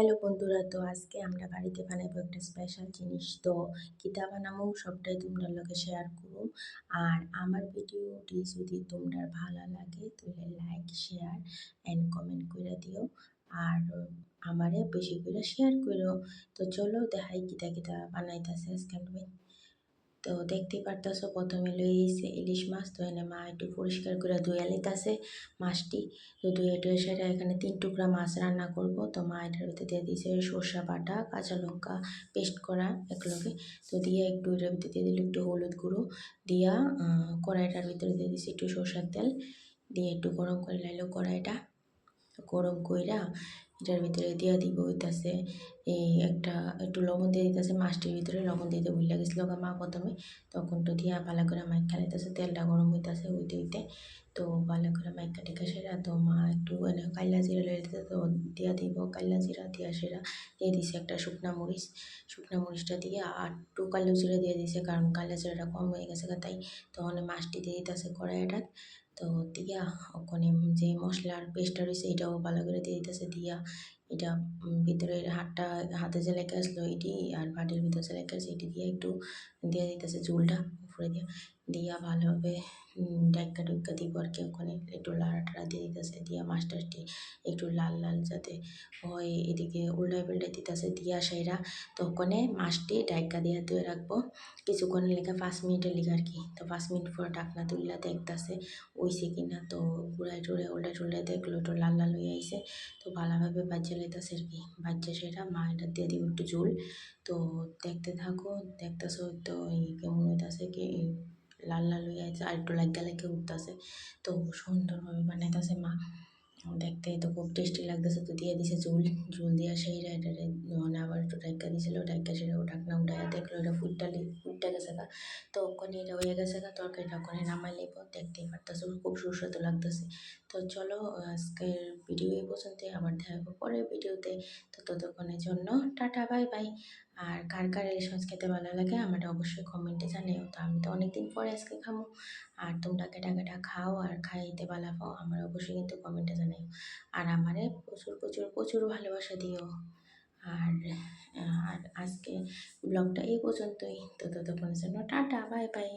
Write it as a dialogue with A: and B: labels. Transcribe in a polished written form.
A: Hello বন্ধুরা, তো আজকে আমরা বাড়িতে বানাবো একটা স্পেশাল জিনিস। তো কিতা বানামু সবটাই তোমরা লগে শেয়ার করু। আর আমার ভিডিওটি যদি তোমরা ভালো লাগে তাহলে লাইক শেয়ার অ্যান্ড কমেন্ট করে দিও। আর আমারে বেশি করে শেয়ার করো। তো চলো দেখাই কিতা কিতা বানাইতেছে আজকে আমি। তো দেখতেই পারতাছো প্রথমে লই আইছে ইলিশ মাছ। তো এনে মা একটু পরিষ্কার করে ধুয়ে লইতাছে মাছটি। তো ধুয়ে টুয়ে সেটা এখানে 3 টুকরা মাছ রান্না করব। তো মা এটার ভিতরে দিয়ে দিয়েছে সরষা বাটা, কাঁচা লঙ্কা পেস্ট করা একলগে। তো দিয়ে একটু এটার ভিতরে দিয়ে দিল একটু হলুদ গুঁড়ো দিয়া কড়াইটার ভিতরে দিয়ে দিয়েছি একটু সরষার তেল দিয়ে একটু গরম করে লাইলো কড়াইটা। গরম কইরা এটার ভিতরে দিয়া দিব হইতাছে এই একটা একটু লবণ দিয়ে দিতেছে মাছটির ভিতরে লবণ দিতে ভুলে গেছিল মা প্রথমে। তখন তো দিয়া ভালো করে মাইখা লাইতেছে, তেলটা গরম হইতাছে হইতে হইতে। তো ভালো করে মাইখা টিকা সেরা তো মা একটু এনে কাইলা জিরা লইতে তো দিয়া দিব কাইলা জিরা দিয়া সেরা দিয়ে দিছে একটা শুকনা মরিচটা দিয়ে আর একটু কালো জিরা দিয়ে দিছে, কারণ কালো জিরাটা কম হয়ে গেছে তাই। তখন মাছটি দিয়ে দিতেছে কড়াইটা। তো দিয়া ওখানে যে মশলার পেস্টটা রয়েছে এটাও ভালো করে দিয়ে দিতেছে দিয়া এটা ভিতরে হাতে যে লেখা আসলো এটি আর বাটির ভিতরে যে লেখা আছে এটি দিয়ে একটু দিয়ে দিতেছে ঝোলটা উপরে দিয়া ভালোভাবে ডাইক্কা ডুক্কা দিব আর কি। ওখানে একটু লাড়াটাড়া দিয়ে দিতেছে দিয়া মাছটাটি একটু লাল লাল যাতে হয় এদিকে উল্টাই পাল্টাই দিতেছে দিয়া সেরা। তো ওখানে মাছটি ডাইক্কা দিয়ে ধুয়ে রাখবো কিছুক্ষণের লেগে 5 মিনিটের লেগে আর কি। তো 5 মিনিট পর ঢাকনা তুললা দেখতেছে হইছে কিনা। তো ঘুরাই টুরাই উল্টাই দেখলো একটু লাল লাল হয়ে আইছে। তো ভালোভাবে বাজ্যে লাইতেছে আর কি। বাজ্যে সেটা মা এটা দিয়ে দিব একটু ঝোল। তো দেখতে থাকো, দেখতেছো তো কেমন হইতাছে কি লাল লাল হয়ে আছে আর একটু লাইগা লাইগা উঠতেছে। তো সুন্দরভাবে বানাইতেছে মা, দেখতে তো খুব টেস্টি লাগতেছে। তো দিয়ে দিছে ঝোল দিয়া সেই এটারে মানে আবার একটু ডাইক্কা দিছিল ডাইক্কা সেটা ঢাকনা উঠাইয়া দেখলো এটা ফুটটা গেছে গা। তো ওখানে এটা হয়ে গেছে গা তরকারিটা ওখানে নামাই লইব। দেখতেই পারতেছো খুব সুস্বাদু লাগতেছে। তো চলো আজকের ভিডিও এই পর্যন্তই, আবার দেখা হবে পরের ভিডিওতে। তো ততক্ষণের জন্য টাটা বাই বাই। আর কার কার ইলিশ মাছ খেতে ভালো লাগে আমাটা অবশ্যই কমেন্টে জানিও। তো আমি তো অনেকদিন পরে আজকে খামো। আর তোমরা কেটা কেটা খাও আর খাইতে ভালো পাও আমার অবশ্যই কিন্তু কমেন্টে জানাই। আর আমারে প্রচুর প্রচুর প্রচুর ভালোবাসা দিও। আর আর আজকে ব্লগটা এই পর্যন্তই। তো ততক্ষণের জন্য টাটা বাই বাই।